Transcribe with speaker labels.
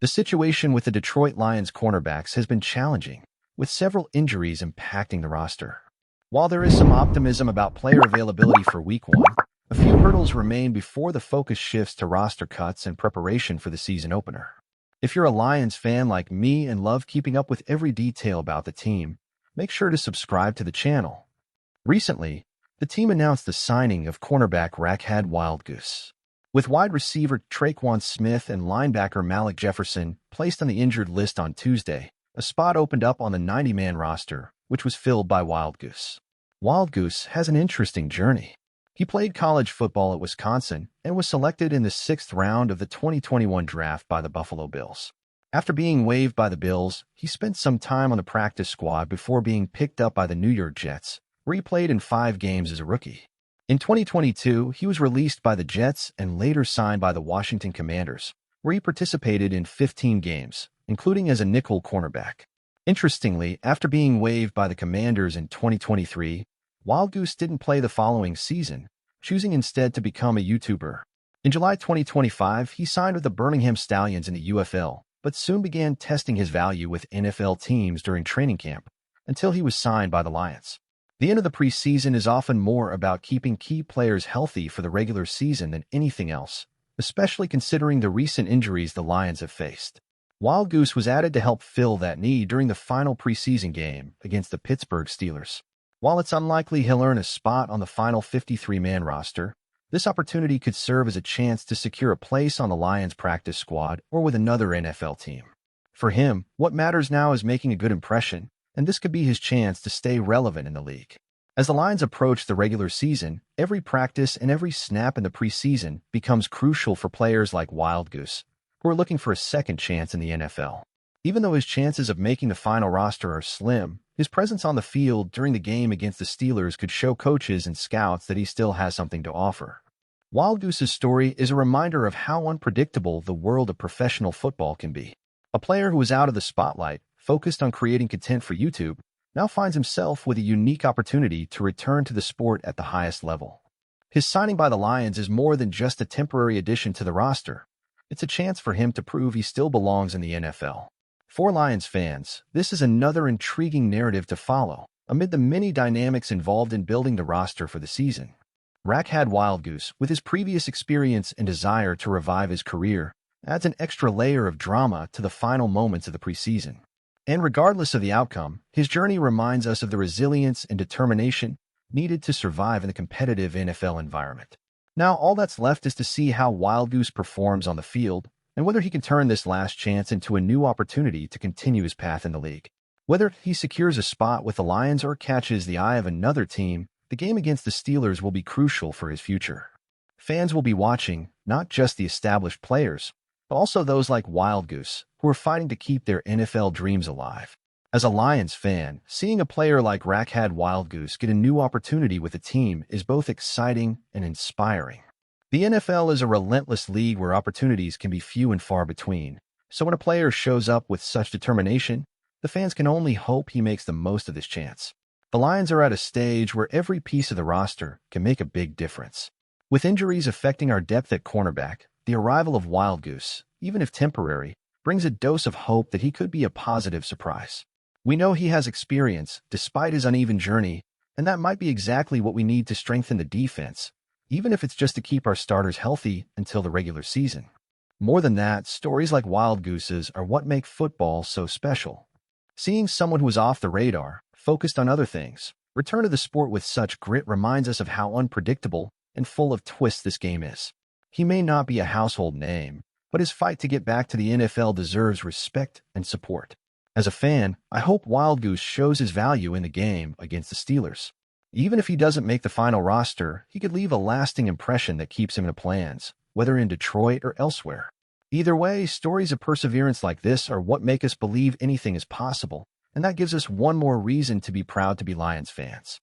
Speaker 1: The situation with the Detroit Lions cornerbacks has been challenging, with several injuries impacting the roster. While there is some optimism about player availability for Week 1, a few hurdles remain before the focus shifts to roster cuts and preparation for the season opener. If you're a Lions fan like me and love keeping up with every detail about the team, make sure to subscribe to the channel. Recently, the team announced the signing of cornerback Rachad Wildgoose. With wide receiver Traquan Smith and linebacker Malik Jefferson placed on the injured list on Tuesday, a spot opened up on the 90-man roster, which was filled by Wildgoose. Wildgoose has an interesting journey. He played college football at Wisconsin and was selected in the 6th round of the 2021 draft by the Buffalo Bills. After being waived by the Bills, he spent some time on the practice squad before being picked up by the New York Jets, where he played in 5 games as a rookie. In 2022, he was released by the Jets and later signed by the Washington Commanders, where he participated in 15 games, including as a nickel cornerback. Interestingly, after being waived by the Commanders in 2023, Wildgoose didn't play the following season, choosing instead to become a YouTuber. In July 2025, he signed with the Birmingham Stallions in the UFL, but soon began testing his value with NFL teams during training camp, until he was signed by the Lions. The end of the preseason is often more about keeping key players healthy for the regular season than anything else, especially considering the recent injuries the Lions have faced. Wildgoose was added to help fill that need during the final preseason game against the Pittsburgh Steelers. While it's unlikely he'll earn a spot on the final 53-man roster, this opportunity could serve as a chance to secure a place on the Lions practice squad or with another NFL team. For him, what matters now is making a good impression, and this could be his chance to stay relevant in the league. As the Lions approach the regular season, every practice and every snap in the preseason becomes crucial for players like Wildgoose, who are looking for a second chance in the NFL. Even though his chances of making the final roster are slim, his presence on the field during the game against the Steelers could show coaches and scouts that he still has something to offer. Wildgoose's story is a reminder of how unpredictable the world of professional football can be. A player who was out of the spotlight, focused on creating content for YouTube, now finds himself with a unique opportunity to return to the sport at the highest level. His signing by the Lions is more than just a temporary addition to the roster. It's a chance for him to prove he still belongs in the NFL. For Lions fans, this is another intriguing narrative to follow, amid the many dynamics involved in building the roster for the season. Rachad Wildgoose, with his previous experience and desire to revive his career, adds an extra layer of drama to the final moments of the preseason. And regardless of the outcome, his journey reminds us of the resilience and determination needed to survive in the competitive NFL environment. Now, all that's left is to see how Wildgoose performs on the field and whether he can turn this last chance into a new opportunity to continue his path in the league. Whether he secures a spot with the Lions or catches the eye of another team, the game against the Steelers will be crucial for his future. Fans will be watching not just the established players, but also those like Wildgoose, who are fighting to keep their NFL dreams alive. As a Lions fan, seeing a player like Rachad Wildgoose get a new opportunity with the team is both exciting and inspiring. The NFL is a relentless league where opportunities can be few and far between, so when a player shows up with such determination, the fans can only hope he makes the most of this chance. The Lions are at a stage where every piece of the roster can make a big difference. With injuries affecting our depth at cornerback, the arrival of Wildgoose, even if temporary, brings a dose of hope that he could be a positive surprise. We know he has experience, despite his uneven journey, and that might be exactly what we need to strengthen the defense, even if it's just to keep our starters healthy until the regular season. More than that, stories like Wildgoose's are what make football so special. Seeing someone who is off the radar, focused on other things, return to the sport with such grit reminds us of how unpredictable and full of twists this game is. He may not be a household name, but his fight to get back to the NFL deserves respect and support. As a fan, I hope Wildgoose shows his value in the game against the Steelers. Even if he doesn't make the final roster, he could leave a lasting impression that keeps him in the plans, whether in Detroit or elsewhere. Either way, stories of perseverance like this are what make us believe anything is possible, and that gives us one more reason to be proud to be Lions fans.